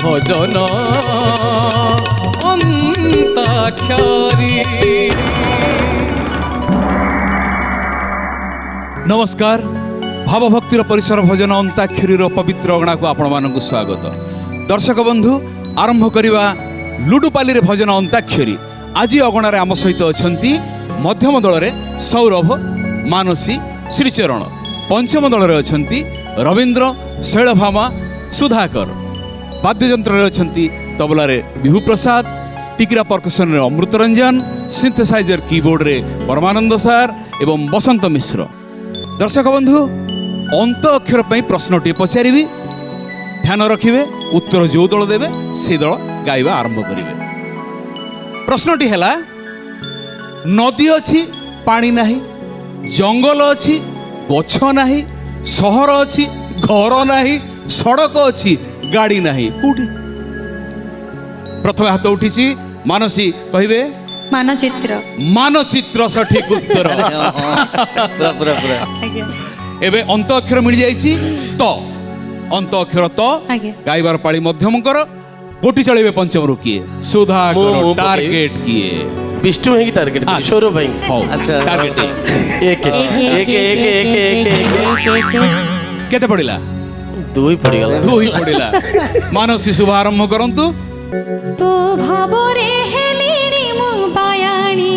ভজন অন্তাক্ষরী। নমস্কার, ভাবভক্তির পরিসর ভজন অন্তাক্ষরীর পবিত্র অগণাକୁ ଆପଣମାନଙ୍କୁ ସ୍ୱାଗତ। দর্শক বন্ধু, আরম্ভ করিবা লুডুপালি ভজন অন্তাক্ষরী। আজি অগণার আম সহিত অছন্তি মধ্যম দলরে সৌরভ, মানসী, শ্রীচରଣ। পঞ্চম দলরে অছন্তি রবীন্দ্র, শৈলভামা, সুধাকর। বাদ্যযন্ত্রে অছন্তি তবলারে বিভুপ্রসাদ, টিকিরা পর্কশନରେ অমৃত রঞ্জন, সিন্থেসাইজর কিবোর্ডরে পরমানন্দ সার এবং বসন্ত মিশ্র। দর্শক বন্ধু, অন্ত অক্ষর পাই প্রশ্নটি পচারিবি, ধ্যান রাখবে, উত্তর যে দল দেবে সেই দল গাইবা আরম্ভ করবে। প্রশ্নটি হেলা, নদী অছি পানি নাহি, জঙ্গল অছি গছ নাহি, সহর অছি ঘর নাহি, সড়ক অছি গাড়ি নাহি, কোটি? প্রথমে হাত উঠিছি মানসী, কহিবে মানচিত্র। মানচিত্র সঠিক উত্তর। এবে অন্ত অক্ষর মিলি যাইছি ত, অন্ত অক্ষর ত। গাইবার পাଳି ମଧ୍ୟମଙ୍କର। ଗୋଟି ଚଳିବେ ପଞ୍ଚମରୁ କିଏ? ସୁଧାକର। ଟାର୍ଗେଟ କିଏ? ବିଷ୍ଣୁ ହେଇକି ଟାର୍ଗେଟ ସୌରଭ ଭାଇ। ଆଚ୍ଛା, ଟାର୍ଗେଟ କେତେ ପଡ଼ିଲା? 2 ପଡ଼ିଗଲା। 2 ପଡ଼ିଲା। ମାନସୀ ଶୁଭ ଆରମ୍ଭ କରନ୍ତୁ। ତୋ ଭାବରେ ହେଲିଣି ମୁଁ ବାୟାଣୀ,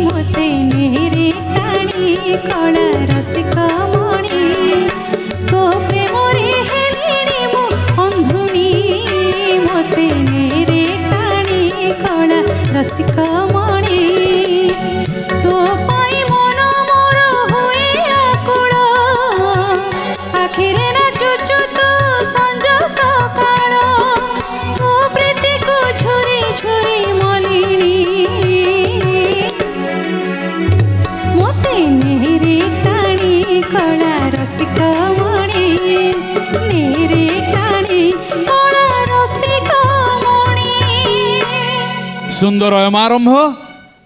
ମୋତେ ନେରେ ଟାଣି କଳା ରସିକ ମଣି। ତୋ ପ୍ରେମରେ ହେଲିଣି ମୁଁ ଅନ୍ଧୁଣୀ, ମୋତେ ନେରେ ଟାଣି କଳା ରସିକ ମଣି। ତୋ ପାଇଁ ମନ ମୋର ହୁଏ ଆକୁଳ, ଆଖିରେ ନାଚୁଛୁ ତୁ ସଞ୍ଜ ସକାଳ। ତୋ ପ୍ରୀତିକୁ ଝୁରି ଝୁରି ମଲିଣି, ମୋତେ ନେରେ ଟାଣି କଳା ରସିକ ମଣି, ନେରେ ଟାଣି କଳା ରସିକ ମଣି। ସୁନ୍ଦର ଆରମ୍ଭ।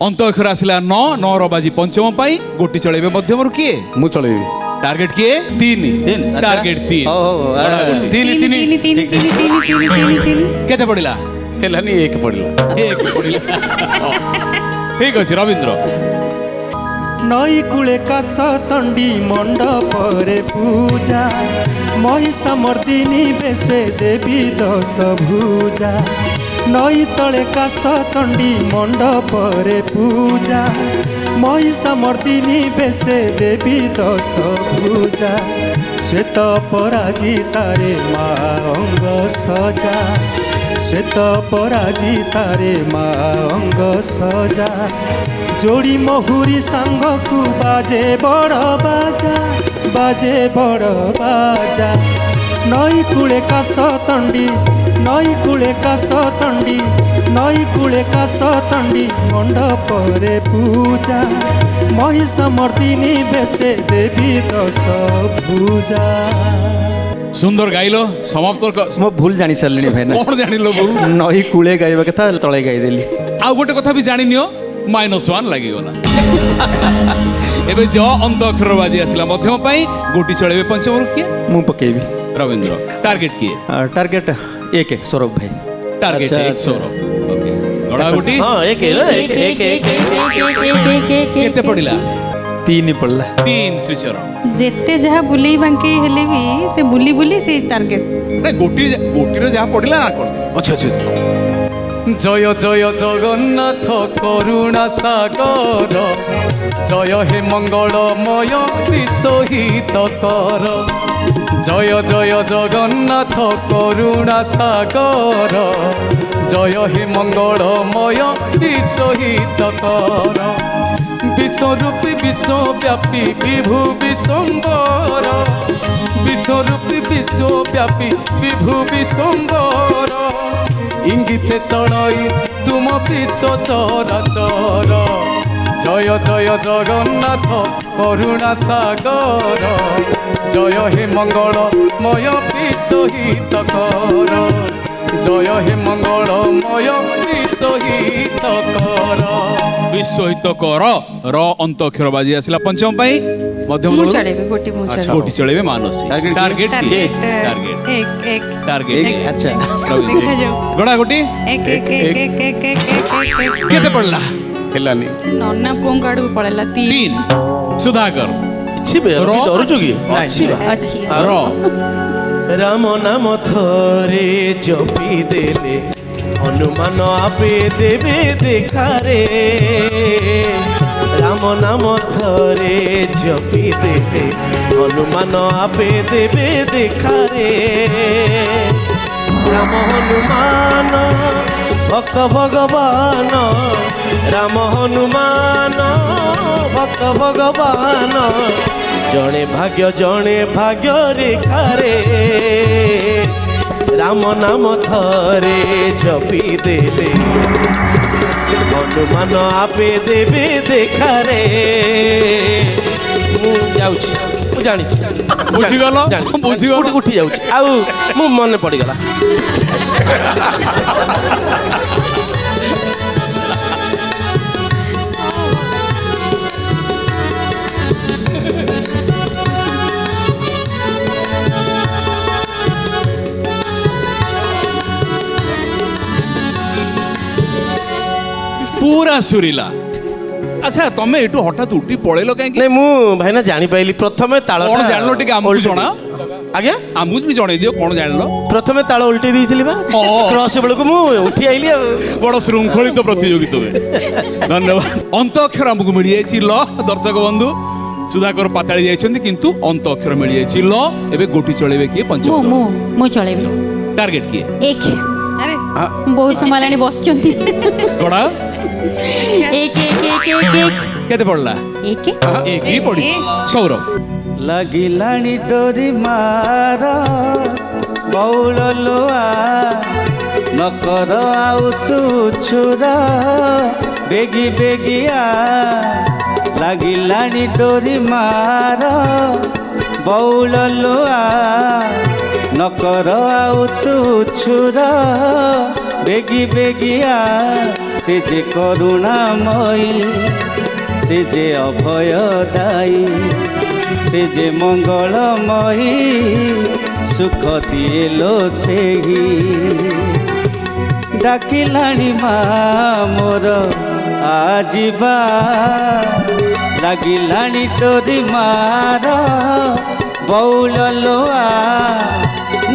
ଅନ୍ତ ଅକ୍ଷର ଆସିଲା 9, 9ର ବାଜି ପଞ୍ଚମ ପାଇଁ। ଗୋଟି ଚଳେଇବେ ମଧ୍ୟମରୁ କିଏ? ମୁଁ ଚଳେଇବି। ଟାର୍ଗେଟ କିଏ? 3। ଟାର୍ଗେଟ 3। 3 କେତେ ପଡ଼ିଲା? ହେଲାନି 1 ପଡ଼ିଲା। 1 ପଡ଼ିଲା। ଠିକ ଅଛି, ରବୀନ୍ଦ୍ର। ନଈ କୂଳେ କାଶ ତଣ୍ଡି ମଣ୍ଡପରେ ପୂଜା, ମହିଷା ମର୍ଦିନୀ ବେଶେ ଦେବୀ 10 ଭୁଜା। ନଈ ତଳେ କାଶ ତଣ୍ଡି ମଣ୍ଡପରେ ପୂଜା, ମହିଷା ମର୍ଦିନୀ ବେଶେ ଦେବୀ 10 ଭୁଜା। ଶ୍ଵେତ ପରାଜିତାରେ ମା ଅଙ୍ଗ ସଜା, ଶ୍ଵେତ ପରାଜିତାରେ ମା ଅଙ୍ଗ ସଜା। ଯୋଡ଼ି ମହୁରୀ ସାଙ୍ଗକୁ ବାଜେ ବଡ଼ ବାଜା, ବାଜେ ବଡ଼ ବାଜା। ନଈ କୂଳେ କାଶ ତଣ୍ଡି, ନଈ କୂଳେ କାଶ ତଣ୍ଡି, ନଈ କୂଳେ କାଶ ତଣ୍ଡି ମଣ୍ଡପରେ ପୂଜା, ମହିଷା ମର୍ଦିନୀ ବେଶେ ଦେବୀ 10 ଭୁଜା। ସୁନ୍ଦର ଗାଇଲ। ସମାପ୍ତ। ମୁଁ ଭୁଲ ଜାଣି ସାରିଲିଣି ଭାଇନା। କଣ ଜାଣିଲ ବୋଉ? ନଈ କୂଳେ ଗାଇବା କଥା ତଳେ ଗାଇଦେଲି। ଆଉ ଗୋଟେ କଥା ବି ଜାଣିନିଅ, -1 ଲାଗିଗଲା। ଏବେ ଜ ଅନ୍ତ ଅକ୍ଷର ବାଜି ଆସିଲା ମଧ୍ୟମ ପାଇଁ। ଗୋଟି ଚଳେଇବେ ପଞ୍ଚମରୁ କିଏ? ମୁଁ ପକେଇବି। ରବୀନ୍ଦ୍ର। ଟାର୍ଗେଟ କିଏ? ଟାର୍ଗେଟ 1 ସୌରଭ ଭାଇ। ଟାର୍ଗେଟ 1 ସୌରଭ। ଓକେ, ଗଡ଼ା ଗୋଟି। ହଁ 1 କେତେ ପଡ଼ିଲା? 3 ପଡ଼ିଲା। 3 ଶ୍ରୀଚରଣ। ଯେତେ ଯାହା ବୁଲେଇ ବାଙ୍କେଇ ହେଲେ ବି ସେ ବୁଲି ବୁଲି ସେ ଟାର୍ଗେଟ। ନା ଗୋଟିରେ ଯାହା ପଡ଼ିଲା ନା କଣ? ଆଚ୍ଛା ଆଚ୍ଛା। জয় জয় জগন্নাথ করুণা সাগর, জয় হে মঙ্গলময় বিশ্বহিত কর। জয় জয় জগন্নাথ করুণা সাগর, জয় হে মঙ্গলময় বিশ্বহিত কর। বিশ্বরূপী বিশ্বব্যাপী বিভু বিশ্বম্বর, বিশ্বরূপী বিশ্বব্যাপী বিভু বিশ্বম্বর। ইঙ্গিতে চড়াই তুম বিশ্ব চরাচর। জয় জয় জগন্নাথ করুণা সাগর, জয় হে মঙ্গলময় বিশ্বহিত কর। জয় হে মঙ্গলময় বিশ্বহিত কর। বিশ্বহিত কর। র অন্ত অক্ষর বাজি আসিলা পঞ্চম পাই। ମଧ୍ୟମ ମୁଁ ଦଳରୁ ଚଳେଇବି ଗୋଟି ମୁଁ ଚଳେଇବି ଗୋଟି ଚଳେଇବେ ମାନସୀ Target କିଏ? ଟାର୍ଗେଟ କିଏ? ଟାର୍ଗେଟ ଟାର୍ଗେଟ ଏକ ଟାର୍ଗେଟ କିଏ? ଆଚ୍ଛା ଦେଖାଯାଉ ଗଣା ଗୋଟି ଏକ ଏକ ଏକ ଏକ ଏକ ଏକ ଏକ କେତେ ପଡିଲା? ହେଲାନି ନନା ପୁଅଙ୍କ ଆଡକୁ ପଳେଇଲା 3 3 ସୁଧାକର କିଛି ବେ ର ଡରୁଛୁ କି ଅଛି ବା। ଅଛି ର ରାମ ନାମ ଥରେ ଜପି ଦେଲେ ହନୁମାନ ଆପେ ଦେବେ ଦେଖାରେ ରାମ ନାମ ଥରେ ଜପି ଦେଲେ ହନୁମାନ ଆପେ ଦେବେ ଦେଖାରେ ରାମ ହନୁମାନ ଭକ୍ତ ଭଗବାନ ରାମ ହନୁମାନ ଭକ୍ତ ଭଗବାନ ଜଣେ ଭାଗ୍ୟ ରେଖାରେ ରାମ ନାମ ଥରେ ଜପି ଦେଲେ ହନୁମାନ ଆପେ ଦେବେ ଦେଖାରେ ମୁଁ ଯାଉଛି ମୁଁ ଜାଣିଛି ବୁଝିଗଲ? ବୁଝିଗଲ? ଉଠି ଯାଉଛି ଆଉ ମୁଁ ମନେ ପଡ଼ିଗଲା ପୁରା ସୁରିଲା। ଆଚ୍ଛା ତମେ ଏଠୁ ହଠାତ୍ ଉଠି ପଳେଇଲ କାହିଁକି? ନାଇଁ ମୁଁ ଭାଇନା ଜାଣିପାଇଲି ପ୍ରଥମେ ତାଳ କଣ ଜାଣିଲ ଟିକେ ଆମକୁ ଜଣା? ଆଜ୍ଞା ଆମକୁ ବି ଜଣେଇ ଦିଅ କଣ ଜାଣିଲ? ପ୍ରଥମେ ତାଳ ଉଲ୍ଟେଇ ଦେଇଥିଲି ବା କ୍ରସ୍ ବେଳକୁ ମୁଁ ଉଠି ଆଇଲି ଆଉ ବଡ଼ ଶୃଙ୍ଖଳିତ ପ୍ରତିଯୋଗୀ ତୁମେ। ଧନ୍ୟବାଦ। ଅନ୍ତ ଅକ୍ଷର ଆମକୁ ମିଳିଯାଇଛି ଲ। ଦର୍ଶକ ବନ୍ଧୁ ସୁଧାକର ପାତାଳି ଯାଇଛନ୍ତି କିନ୍ତୁ ଅନ୍ତ ଅକ୍ଷର ମିଳିଯାଇଛି ଲ। ଏବେ ଗୋଟି ଚଳେଇବେ କିଏ? ପଞ୍ଚମ ମୁଁ ଚଳେଇବି ଟାର୍ଗେଟ କିଏ? ଏକ ଆରେ ବହୁତ ସମୟ ହେଲାଣି ବସିଛନ୍ତି ଗଣା ଏକ ଏକ ଏକ ଏକ ଏକ କେତେ ପଡିଲା? ଏକ ଏକ ହିଁ ପଡିଛି। ସୌରଭ ଲାଗିଲାଣି ଡୋରି ମାର ବଉଳ ଲୋଆ ନକର ଆଉ ତୁ ଛୁରା ବେଗି ବେଗିଆ ଲାଗିଲାଣି ଡୋରି ମାର ବଉଳ ଲୋଆ ନକର ଆଉ ତୁ ଛୁରା ବେଗି ବେଗିଆ ସେ ଯେ କରୁଣାମୟୀ ସେ ଯେ ଅଭୟଦାୟୀ ସେ ଯେ ମଙ୍ଗଳମୟୀ ସୁଖ ଦିଏଲୋ ସେହି ଡାକିଲାଣି ମା ମୋର ଆଯିବା ଲାଗିଲାଣି ଡୋରି ମାର ବଉଳ ଲୋଆ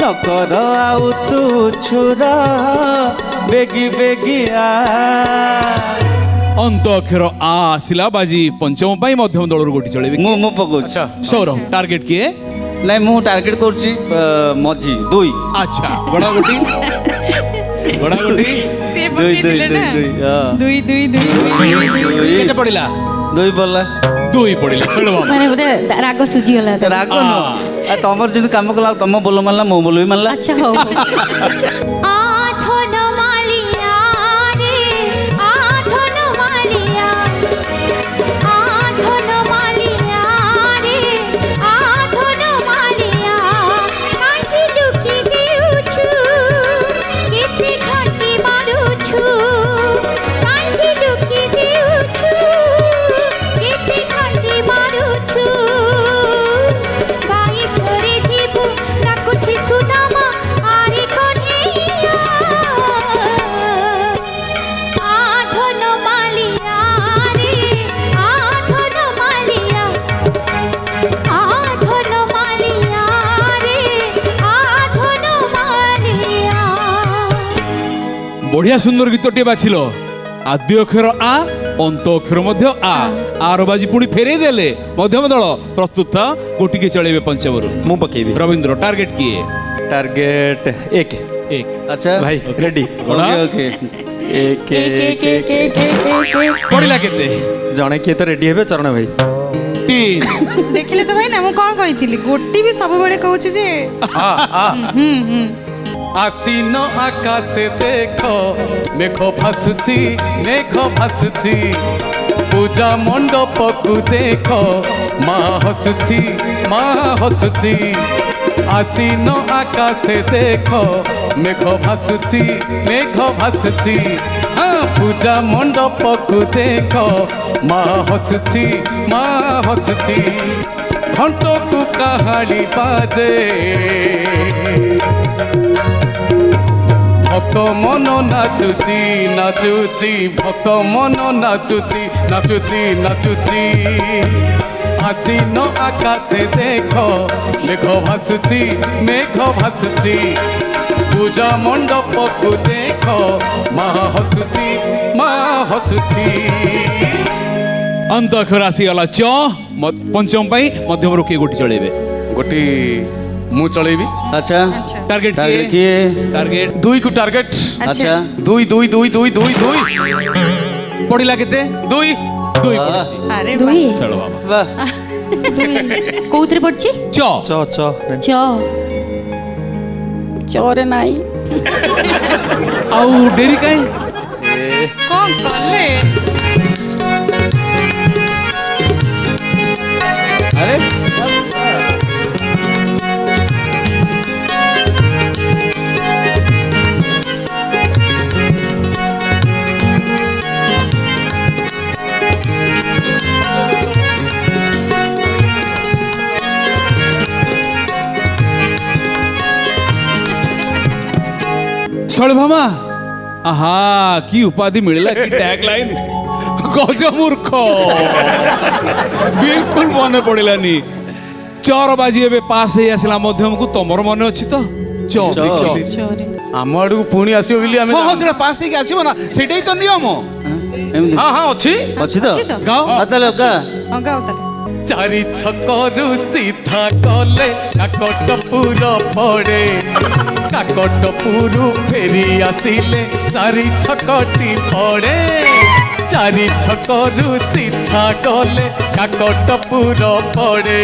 ନକର ଆଉ ତୁ ଛୁରା ବେଗି ବେଗିଆ ଅନ୍ତ ଅକ୍ଷର ଆ ଆସିଲା ବାଜି ପଞ୍ଚମ ପାଇଁ ମଧ୍ୟମ ଦଳରୁ ଗୋଟି ଚଳେଇବେ କିଏ? ମୁଁ ପକଉଛି ସୌରଭ ଟାର୍ଗେଟ କିଏ? ନାଇଁ ମୁଁ ଟାର୍ଗେଟ କରୁଛି ମଝି 2 ଆଚ୍ଛା ଗଣା ଗୋଟି ଗଣା ଗୋଟି ସେ ଦୁଇ ପକେଇଥିଲେ ନା ହଁ। ଦୁଇ ଦୁଇ ଦୁଇ କେତେ ପଡିଲା? 2 ପଡ଼ିଲା 2 ପଡିଲା। ସୌରଭ ମାନେ ଗୋଟେ ରାଗ ସୁଝିଗଲା ତାର। ରାଗ ନୁହଁ ତମର ଯେମିତି କାମ କଲା ତମ ବୋଲ ମାରିଲା ମୋ ବୋଲ ବି ମାରିଲା ଆଚ୍ଛା ହଉ ଆଥନ ମାଲିଆ ରେ ଆଥନ ମାଲିଆ ଆଥନ ମାଲିଆ ରେ ଆଥନ ମାଲିଆ କାହିଁ ଲୁକି ଦେଉଛୁ କେତେ ଘାଟି ମାରୁଛୁ କାହିଁ ଲୁକି ଦେଉଛୁ କେତେ ଘାଟି ମାରୁଛୁ ବାଇ ଥରେ ଯିବୁ ଡାକୁଛି ସୁଦାମା ଆରେ କନ୍ହैୟା ଆଧନ ମାଲିଆ ରେ ଆଧନ ମାଲିଆ ଆଧନ ମାଲିଆ ରେ ଆଧନ ମାଲିଆ। ବଢିଆ ସୁନ୍ଦର ଗୀତଟିଏ ବାଛିଲ। ଆଦ୍ୟ ଅକ୍ଷର ଆ ଅନ୍ତ ଅକ୍ଷର ମଧ୍ୟ ଆ ଆର ବାଜି ପୁଣି ଫେରେଇ ଦେଲେ ମଧ୍ୟମ ଦଳ ପ୍ରସ୍ତୁତ ଗୋଟିକେ ଚଳେଇବେ ପଞ୍ଚମରୁ। ମୁଁ ପକେଇବି ରବୀନ୍ଦ୍ର ଟାର୍ଗେଟ କିଏ? ଟାର୍ଗେଟ 1 ଏକ ଆଚ୍ଛା ଭାଇ, ରେଡି ଗଣା। ଓକେ ଏକ ଏକ ଏକ ଏକ ଏକ ପଡିଲା କେତେ? ଜଣେ କିଏ ତ ରେଡି ହେବେ ଚରଣ ଭାଇ 3 ଦେଖିଲେ ତ ଭାଇ ନା ମୁଁ କଣ କହିଥିଲି ଗୋଟି ବି ସବୁବେଳେ କହୁଛି ଯେ আসিন আকাশে দেখো মেঘ ভাসুচি মেঘ ভাসুচি পূজা মণ্ডপকু দেখো মা হসুচি আসিন আকাশে দেখো মেঘ ভাসুচি হ্যাঁ পূজা মণ্ডপকু দেখো মা হসুচি ঘণ্টকু কাহালি বাজে ভক্ত মন নাচুচি নাচুচি ভক্ত মন নাচুচি নাচুচি নাচুচি আশ্বিন আকাশে দেখো মেঘ ভাসুচি মেঘ ভাসুচি পূজা মণ্ডপকু দেখো মা হসুচি মা হসুচি। ଅନ୍ତଃକ୍ଷର ଆସିଗଲା ଚ ପଞ୍ଚମ ପାଇଁ ମଧ୍ୟମରୁ କିଏ ଗୋଟି ଚଳେଇବେ? ଗୋଟି ମୁଁ ଚଳେଇବି। ଆଚ୍ଛା ଆଚ୍ଛା ଟାର୍ଗେଟ ଟାର୍ଗେଟ କିଏ? କିଏ? ଟାର୍ଗେଟ ଦୁଇକୁ ଟାର୍ଗେଟ ଆଚ୍ଛା ଦୁଇ ଦୁଇ ଦୁଇ ଦୁଇ ଦୁଇ ଦୁଇ ପଡ଼ିଲା କେତେ? ଦୁଇ ଦୁଇ ପଡ଼ିଛି। ଆରେ ଦୁଇ ଚଳ ବାବା ବାহ ଦୁଇ କୋଉଥିରେ ପଡୁଛି ଚ ଚ ଚ ଚ ଚରେ ନାଇଁ ଆଉ ଡେରି କାଇଁ? କଣ କଲେ? ଆରେ ଶୈଳଭାମା ଆହା କି ଉପାଧି ମିଳିଲା କି ଟ୍ୟାଗ ଲାଇନ୍ ଗଜମୂର୍ଖ ବିଲକୁଲ ମନେ ପଡ଼ିଲାନି। ଚର ବାଜି ଏବେ ପାସ୍ ହେଇ ଆସିଲା ମଧ୍ୟମକୁ ତମର ମନେ ଅଛି ତ? ଚ ଚ ଚରେ ଆମ ଆଡକୁ ପୁଣି ଆସିବ ବୋଲି ଆମେ ହଁ ହଁ ସେଟା ପାସ୍ ହେଇକି ଆସିବ ନା ସେଇଟାই ତ ନିୟମ। ଏମିତି ହଁ ହଁ ଅଛି। ଅଛି ତ ଅଛି ତ? ଗାଓ ତାହେଲେ ଅକା ହଁ ଗାଉ ତାହେଲେ। ଚାରି ଛକରୁ ସିଧା ଗଲେ କାକଟପୁର ପଡ଼େ କାକଟପୁର ଫେରି ଆସିଲେ ଚାରି ଛକଟି ପଡ଼େ ଚାରି ଛକରୁ ସିଧା ଗଲେ କାକଟପୁର ପଡ଼େ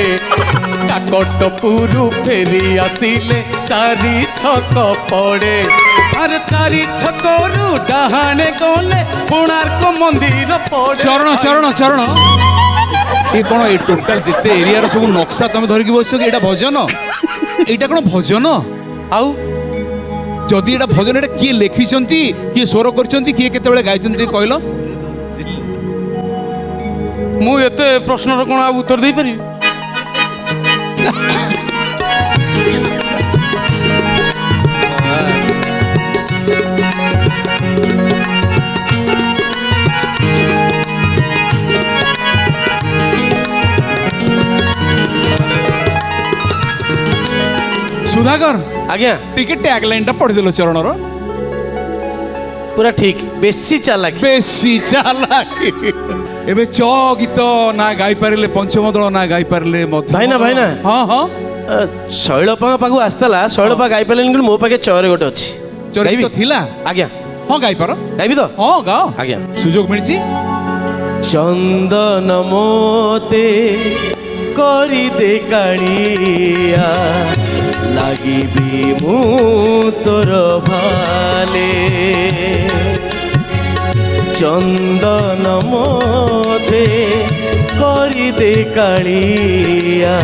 କାକଟପୁର ଫେରି ଆସିଲେ ଚାରି ଛକ ପଡ଼େ ଆରେ ଚାରି ଛକରୁ ଡାହାଣେ ଗଲେ କୋଣାର୍କ ମନ୍ଦିର ପଡ଼େ। ଚରଣ ଚରଣ ଚରଣ ଏ କ'ଣ ଏ ଟୋଟାଲ ଯେତେ ଏରିଆର ସବୁ ନକ୍ସା ତମେ ଧରିକି ବସିଛ କି? ଏଇଟା ଭଜନ? ଏଇଟା କ'ଣ ଭଜନ? ଆଉ ଯଦି ଏଇଟା ଭଜନ ଏଇଟା କିଏ ଲେଖିଛନ୍ତି, କିଏ ସ୍ୱର କରିଛନ୍ତି, କିଏ କେତେବେଳେ ଗାଇଛନ୍ତି ଟିକେ କହିଲ? ମୁଁ ଏତେ ପ୍ରଶ୍ନର କ'ଣ ଆଉ ଉତ୍ତର ଦେଇପାରିବି? ସୁଧାକର ଆଜ୍ଞା ଟିକେ ଟ୍ୟାଗ ଲାଇନଟା ପଢିଦେଲ ଚରଣର। ପୁରା ଠିକ ବେଶୀ ଚାଲାକି ବେଶୀ ଚାଲାକି। ଏବେ ଚ ଗୀତ ନା ଗାଇପାରିଲେ ପଞ୍ଚମ ଦଳ ନା ଗାଇପାରିଲେ ମଧ୍ୟ ଭାଇନା, ଭାଇନା। ହଁ ହଁ ଶୈଳପାଙ୍କ ପାଖକୁ ଆସିଥିଲା ଶୈଳପା ଗାଇପାରିଲେନି କିନ୍ତୁ ମୋ ପାଖେ ଚରେ ଗୋଟେ ଅଛି ଚରି ଗାଇବି? ତ ଥିଲା। ଆଜ୍ଞା ହଁ ଗାଇପାର। ଗାଇବି ତ ହଁ ଗାଅ ଆଜ୍ଞା। ସୁଯୋଗ ମିଳିଛି। ଚନ୍ଦନ ମୋତେ କରିଦେ କାଳିଆ ଲାଗିବି ମୁଁ ତୋର ଭାଲେ ଚନ୍ଦନ ମୋତେ କରିଦେ କାଳିଆ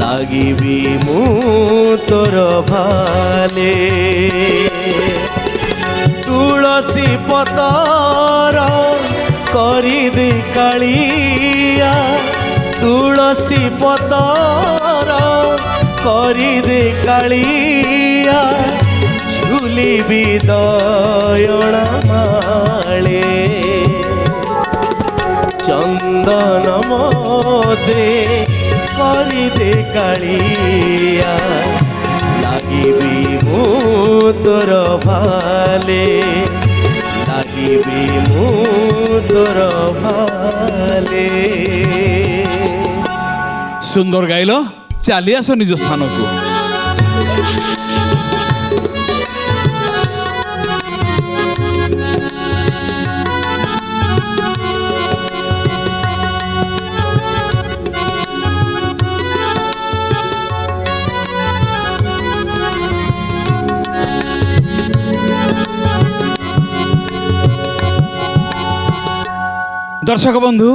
ଲାଗିବି ମୁଁ ତୋର ଭାଲେ ତୁଳସୀ ପତର କରିଦେ କାଳିଆ ତୁଳସୀ ପତର କରିଦେ କାଳିଆ ଝୁଲିବି ଦୟଣ ମାଳେ ଚନ୍ଦନ ମୋତେ କରିଦେ କାଳିଆ ଲାଗିବି ମୁଁ ତୋର ଭାଲେ ଲାଗିବି ମୁଁ ତୋର ଭାଲେ। ସୁନ୍ଦର ଗାଇଲ। ଚାଲି ଆସ ନିଜ ସ୍ଥାନକୁ। দর্শক বন্ধু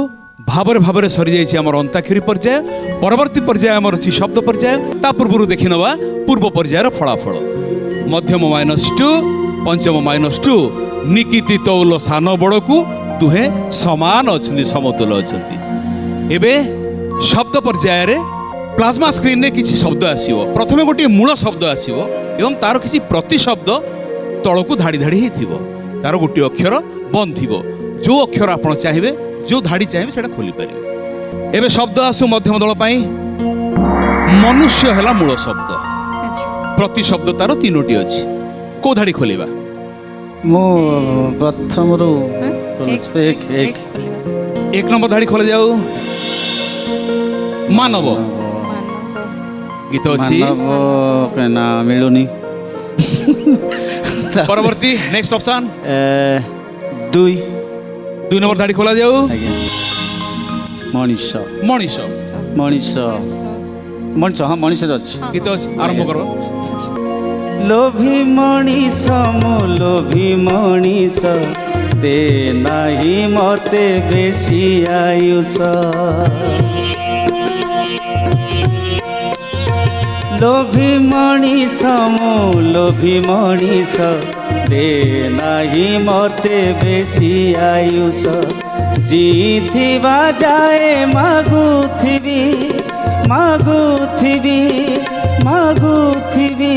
ভাবরে ভাবরে সরি যাইছি আমার অন্তাক্ষরী পর্যায়। পরবর্তী পর্যায়ে আমার অছি শব্দ পর্যায়। তা পূর্বরু দেখি নেওয়া পূর্ব পর্যায়ের ফলাফল। মধ্যম -2, পঞ্চম -2, নিকিতি তৌল সান বড়কু দুহে সমান অଛନ୍ତି, সমতুল অଛନ୍ତି। এবে শব্দ পর্যায়ে প্লাজমা স্ক্রিনে কিছু শব্দ আসব। প্রথমে গোটিয়ে মূল শব্দ আসব এবং তার কিছু প্রতিশব্দ তলকু ধাড়ি ধাড়ি হয়ে তার গোটিয়ে অক্ষর বন্ধ থিব। যে অক্ষর আপনার চাইবে, যে ধাড়ি চাইবে সেটা খোলি পারিবে। এবে শব্দ আসু মধ্যম দল পাই। মনুষ্য হেলা মূল শব্দ, আচ্ছা প্রতিশব্দ তার তিনোটি ଅଛି। কেউ ধাড়ি খোলিবা? ମୁଁ ପ୍ରଥମରୁ হ্যাঁ? ଖୋଲୁଛି। ଏକ ଏକ ଖୋଲିବା। 1 নম্বর ধাড়ি খোলা যাও। মানব ମାନବ। গীত ଅଛି। ମାନବ ନା ମିଳୁନି। পরবর্তী নেক্সট অপশন। ଦୁଇ 2 নম্বর ধাড়ি খোলা যাও। ଆଜ୍ଞା ମଣିଷ মଣିষ ମଣିଷ ମଣିଷ ହଁ ମଣିଷରେ ଅଛି। গীত ଅଛି। আরম্ভ করো। ଲୋଭି ମଣିଷ ମୁଁ ଲୋଭି ମଣିଷ ଦେ ନାହିଁ ମତେ ବେଶୀ ଆୟୁଷ। ଲୋଭି ମଣିଷ ମୁଁ ଲୋଭି ମଣିଷ ଦେ ନାହିଁ ମତେ ବେଶୀ ଆୟୁଷ। ଜିଥିବା ଯାଏ ମାଗୁଥିବି ମାଗୁଥିବି ମାଗୁଥିବି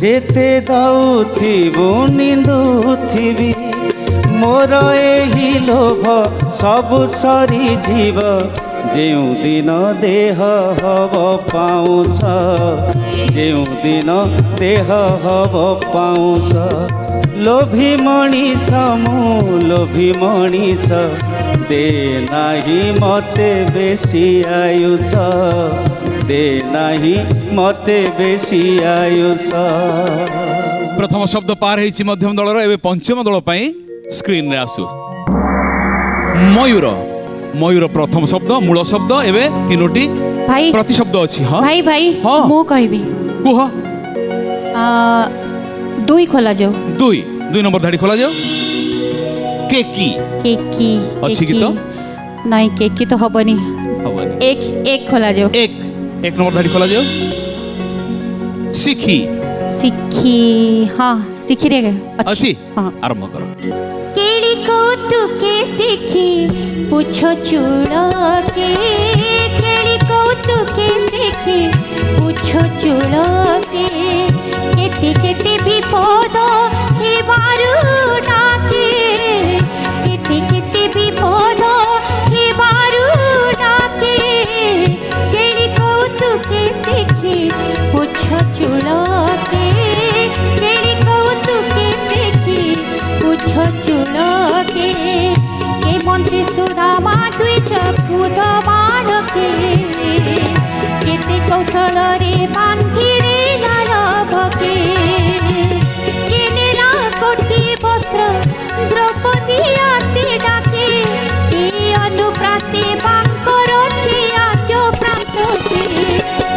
ଯେତେ ଦଉଥିବୁ ନିନ୍ଦୁଥିବି। ମୋର ଏହି ଲୋଭ ସବୁ ସରିଯିବ ଯେଉଁଦିନ ଦେହ ହବ ପାଉଁଶ। ଯେଉଁଦିନ ଦେହ ହବ ପାଉଁଶ। ଲୋଭି ମଣିଷ ମୁଁ ଲୋଭି ମଣିଷ ଦେ ନାହିଁ ମତେ ବେଶୀ ଆୟୁଷ। ଦେ ନାହିଁ মতে বেশি আয়ুষ। প্রথম শব্দ পার হয়েছি মধ্যম দলর। এবে পঞ্চম দল পাই স্ক্রিন রে আসু। ময়ূর। ময়ূর প্রথম শব্দ, মূল শব্দ। এবে তিনোটি ভাই প্রতিশব্দ ଅଛି। ହଁ ভাই ভাই ହଁ। ମୁଁ କହିବି କୁହ। 2 ଖୋଲା ଯାଉ। 2 নম্বর ধাড়ি খোলা যাও। কেকি କେକି ଅଛି କେକି। ଗୀତ? ନାଇଁ କେକି ତ ହବନି। হবনি। 1 ଖୋଲା ଯାଉ। 1 নম্বর ধাড়ি খোলা যাও। শিখি ଶିଖି ହଁ ଶିଖିରେ ଅଛି। ହଁ। আরম্ভ করো। केली कौतुके सीखी पूछो चूड़के। केली कौतुके सीखी पूछो चूड़के। केते केते विपद हे बारू डाके। केते केते विपद हे बारू डाके। केली कौतुके सीखी पूछो चूड़के। केली कौतुके सीखी पूछो चूड़के। के मंत्री सुदामा दुई चपुद बाड़के। केते कौशल रे बांधी रे लालभके। किनेला कोटी वस्त्र द्रौपदी आते डाके। के अनुप्रासे बांकर छियाद्य प्रांतके।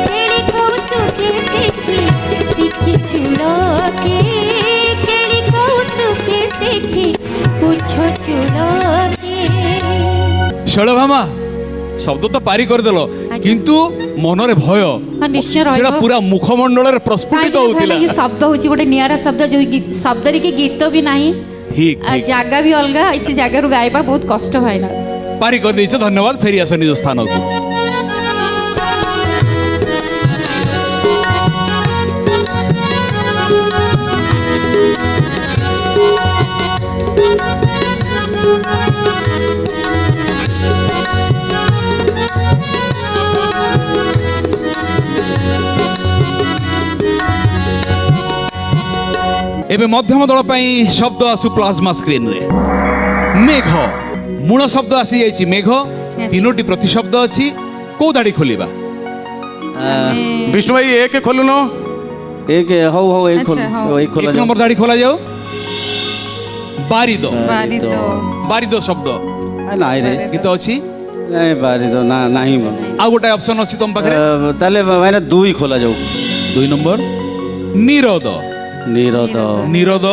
केली कौतुके सीखी सीखी चूड़के। केली कौतुके सीखी पूछो चूड़के। শৈলভামা শব্দ তো পারি করেদেল, কিন্তু মনরে ভয় ହଁ ନିଶ୍ଚୟ সেটা ରହିବ। পুরা মুখমণ্ডলের প্রস্ফুটিত କାହିଁକି হউতিলা। କହିଲେ କି ଶବ୍ଦ ହଉଛି ଗୋଟେ ନିଆରା ଶବ୍ଦ, ଯୋଉ ଶବ୍ଦରେ କି ଗୀତ ବି ନାହିଁ, ঠিক ଆଉ ଜାଗା ବି ଅଲଗା, ସେ ଜାଗାରୁ ଗାଇବା ବହୁତ কষ্ট ভাইনা। পারি করে দিয়েছে। ধন্যবাদ। ফেরি আস নিজ স্থানকু। এবে মধ্যম দল পাই শব্দ আসু প্লাজমা স্ক্রিন রে। মেঘ। মূল শব্দ আসি যাইছি মেঘ। তিনোটি প্রতিশব্দ ଅଛି। কোউ ধাড়ি খোলিবা? বিষ্ণু ভাই 1 খোলুন। ଏକ ହଉ ହଉ ଏଇ ଖୋଲ ଆଚ୍ଛା, ହଉ। ଏଇ ଖୋଲା 1 ଯାଉ। নম্বর ধাড়ি খোলা যাও। বারিদ। ବାରିଦ। বারিদ শব্দ ନାଇଁ ରେ গীত ଅଛି। ନାଇଁ ବାରିଦ ନା ନାହିଁ ଭଲ। ଆଉ ଗୋଟାଏ অপশন ଅଛି ତମ ପାଖରେ। ତାହେଲେ ଭାଇନା 2 ଖୋଲା ଯାଉ। 2 নম্বর নিরোদ। ନିରୋଧ নিরোদ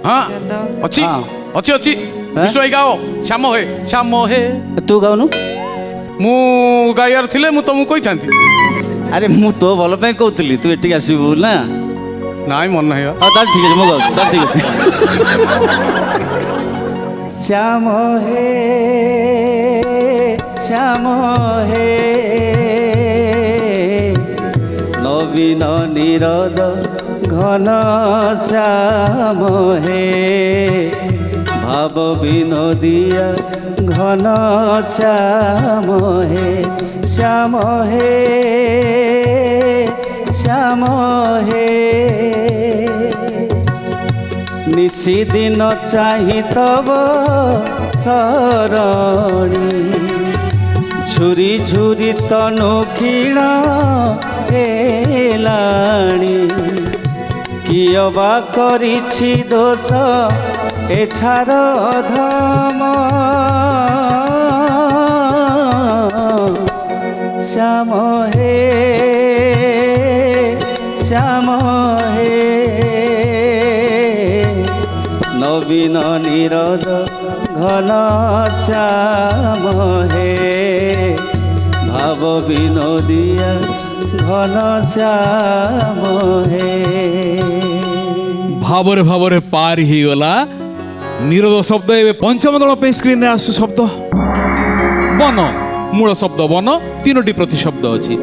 হ্যাঁ অছি হ্যাঁ। অছি অছি। বিষ্ণু ভাই গাও। শ্যাম হে শ্যাম হে। ତୁ ଗାଉନୁ। ମୁଁ ଗାଇବାର ଥିଲେ ମୁଁ ତମକୁ କହିଥାନ୍ତି। ଆରେ ମୁଁ ତୋ ଭଲ ପାଇଁ କହୁଥିଲି, ତୁ ଏଠିକି ଆସିବୁ ନା। ନାଇଁ ମନ ନାହିଁ ବା। ହଉ ତାହେଲେ ଠିକ ଅଛି, ମୁଁ ଗାଉଛି ତାହେଲେ ଠିକ ଅଛି। ଶ୍ୟାମ ହେ নবীন নিরদ ঘন শ্যাম হে ভাব বিনোদিয়া ঘন শ্যাম হে শ্যাম হে শ্যাম হে নিশিদিন চাহি তব শরণী ঝুরি ঝুরি তনু ক্ষীণ হেলাণী কিয় বা করিছি দোষ এছার ধম শ্যাম হে শ্যাম হে নবীন নিরদ ঘন শ্যাম হে ভাব বিনোদিয়া ঘন শ্যাম হে ଭାବରେ ଭାବରେ ପାରି ହେଇଗଲା ନିରୋଧ ଶବ୍ଦ। ଏବେ ପଞ୍ଚମ ଦଳ ପାଇଁ ସ୍କ୍ରିନରେ ଆସୁ ଶବ୍ଦ ବନ। ମୂଳ ଶବ୍ଦ ବନ, ତିନୋଟି ପ୍ରତିଶବ୍ଦ ଅଛି।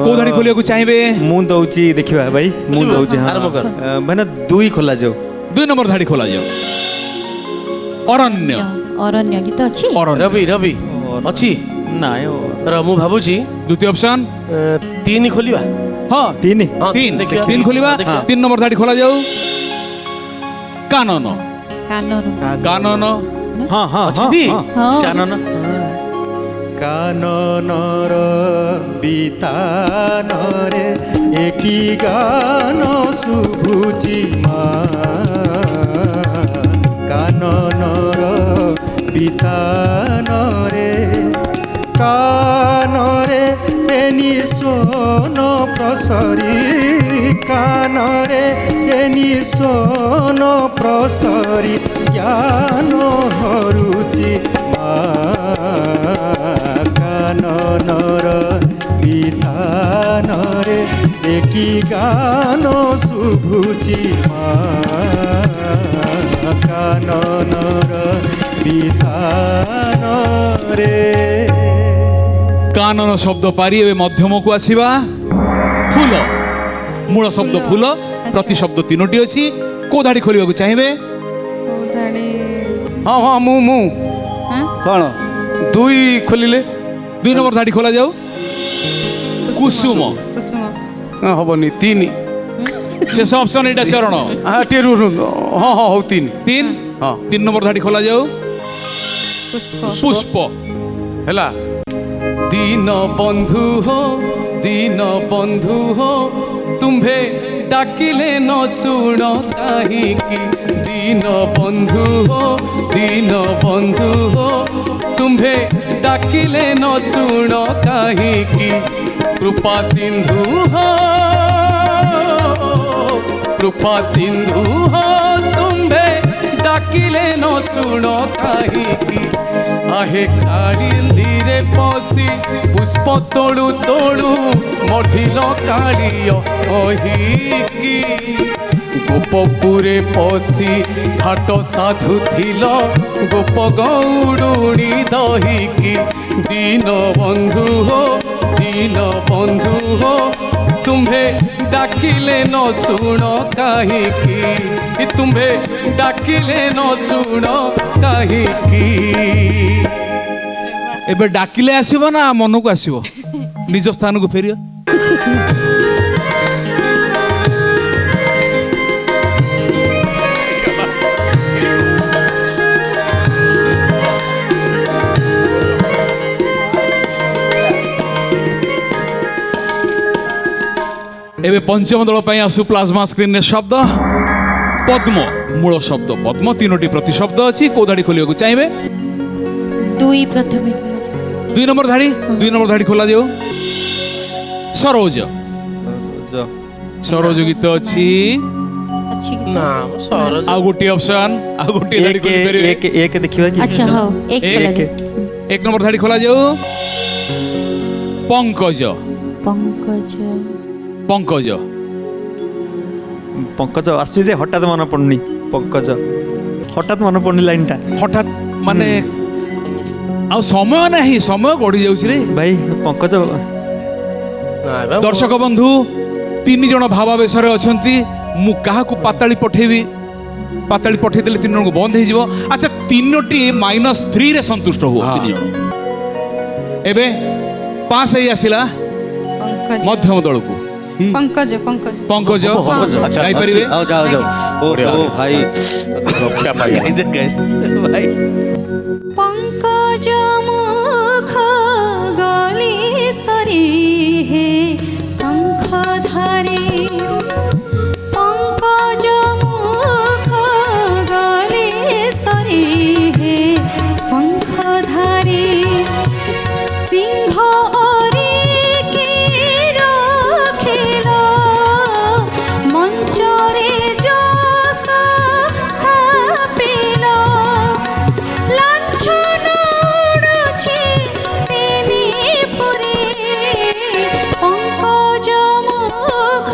କୋଉ ଧାଡ଼ି ଖୋଲିବାକୁ ଚାହିଁବେ? ମୁଁ ଦଉଛି ଦେଖିବା ଭାଇ, ମୁଁ ଦଉଛି। ହଁ। ଆରମ୍ଭ କର। ମାନେ 2 ଖୋଲା ଯାଉ। 2 ନମ୍ବର ଧାଡ଼ି ଖୋଲାଯାଉ। ଅରଣ୍ୟ। ଅରଣ୍ୟ ଗୀତ ଅଛି। ଅରଣ୍ୟ। ରବି ରବି ଅଛି ନାଇଁ ମୁଁ ଭାବୁଛି ଦ୍ୱିତୀୟ ଅପସନ୍ 3 ଖୋଲିବା। ହଁ 3 ହଁ, 3 ଦେଖିବା। 3 ଖୋଲିବା। ଦେଖିବା। 3 ନମ୍ବର ଧାଡ଼ି ଖୋଲାଯାଉ। କାନନ। କାନର। କାନନ। ହଁ ହଁ ଅଛନ୍ତି? ହଁ। କାନନ କାନନର ବିତାନରେ ଏକି ଗାନ ଶୁଭୁଛି ମା କାନନର ବିତାନରେ କାନରେ ଏନି ସ୍ୱନ ପ୍ରସରି କାନରେ ଏନି ସ୍ୱନ ପ୍ରସରି ଜ୍ଞାନ ହରୁଛି ମା କାନନର ବିତାନରେ ଏକି ଗାନ ଶୁଭୁଛି ମା କାନନର ବିତାନରେ। କାନନ ଶବ୍ଦ ପାରି ଏବେ ମଧ୍ୟମକୁ ଆସିବା। ଫୁଲ। ମୂଳ ଶବ୍ଦ ଫୁଲ, ପ୍ରତିଶବ୍ଦ 3ଟି ଅଛି। କୋଉ ଧାଡ଼ି ଖୋଲିବାକୁ ଚାହିଁବେ? କୋଉ ଧାଡ଼ି? ହଁ ହଁ ମୁଁ ହାଁ? କ'ଣ 2 ଖୋଲିଲେ 2 ନମ୍ବର ଧାଡ଼ି ଖୋଲାଯାଉ। କୁସୁମ। କୁସୁମ। ହବନି 3। ଶେଷ ଅପସନ୍ ଏଇଟା ଚରଣ। ଟିକେ ରୁହନ୍ତୁ। ହଁ ହଁ ହଉ 3 3 ହଁ 3 ନମ୍ବର ଧାଡ଼ି ଖୋଲାଯାଉ। ପୁଷ୍ପ। ପୁଷ୍ପ। ହେଲା। दीन बंधु हो तुम्हे डाकिले न सुण कहीं दीन बंधु हो तुम्हे डाकिले न सुण कहीं कृपा सिंधु हो तुम्हे डाकिले न सुण कहीं आहे कालिंदीरे पसी पुष्प तोड़ू तोड़ू मधिल कालिय ओहिकी गोपपुरे पसी घाट साधु थिल गोप गौड़ुणी दहिकी दीन बंधु हो तुम्हे डाकिले न सुण कहीं तुम्हे डाकिले न सुण कहीं ଏବେ ଡାକିଲେ ଆସିବ ନା ମନକୁ ଆସିବ? ନିଜ ସ୍ଥାନକୁ ଫେରିବ। ଏବେ ପଞ୍ଚମ ଦଳ ପାଇଁ ଆସୁ ପ୍ଲାଜମା ସ୍କ୍ରିନରେ ଶବ୍ଦ ପଦ୍ମ। ମୂଳ ଶବ୍ଦ ପଦ୍ମ, 3ଟି ପ୍ରତିଶବ୍ଦ ଅଛି। କୋଉ ଧାଡ଼ି ଖୋଲିବାକୁ ଚାହିଁବେ? 2 ପ୍ରଥମେ 2 ନମ୍ବର ଧାଡ଼ି। 2 ନମ୍ବର ଧାଡ଼ି ଖୋଲାଯାଉ। ସରୋଜ। ସରୋଜ ଗୀତ ଅଛି। ଅଛି କି? ନା ସରୋଜ ଆଉ ଗୋଟିଏ ଅପସନ୍, ଆଉ ଗୋଟିଏ ଧାଡ଼ି ଖୋଲିପାରିବେ। ଏକ ଦେଖିବା କି? ଆଚ୍ଛା ହଉ 1 ଏକ। 1 ନମ୍ବର ଧାଡ଼ି ଖୋଲାଯାଉ। ପଙ୍କଜ। ପଙ୍କଜ। ପଙ୍କଜ। ପଙ୍କଜ ଆସୁଛି ଯେ ହଠାତ୍ ମନେ ପଡୁନି। ପଙ୍କଜ ହଠାତ୍ ମନେ ପଡୁନି ଲାଇନଟା। ହଠାତ୍ ମାନେ ଆଉ ସମୟ ନାହିଁ, ସମୟ ଗଡ଼ି ଯାଉଛି ରେ ଭାଇ। ପଙ୍କଜ ନା ବା, ଦର୍ଶକ ବନ୍ଧୁ ତିନି ଜଣ ଭାବାବେଶରେ ଅଛନ୍ତି। ମୁଁ କାହାକୁ ପାତାଳି ପଠେଇବି? ପାତାଳି ପଠେଇଦେଲେ ତିନି ଜଣଙ୍କୁ ବନ୍ଦ ହେଇଯିବ। ଆଚ୍ଛା, ତିନୋଟି -3ରେ ସନ୍ତୁଷ୍ଟ ହୁଅ ତିନି ଜଣ। ଏବେ 5 ହେଇ ଆସିଲା ପଙ୍କଜ ମଧ୍ୟମ ଦଳକୁ। ପଙ୍କଜ ପଙ୍କଜ ପଙ୍କଜ ଆଚ୍ଛା, ଗାଇପାରିବେ? ଆଉ ଯାଅ ଯାଅ ଓ ଭାଇ ରକ୍ଷା ପାଇ ଭାଇ পঙ্কজ মুখ গলি সরি হে শঙ্খ ধরে পঙ্কজ মুখ গলি সরি হে শঙ্খ ধরে সিংহ অরি কি রাখিল মঞ্চরে যশ স্থাপিল লাঞ্ছন উড়ুছি তিনি পুরে পঙ্কজ মুখ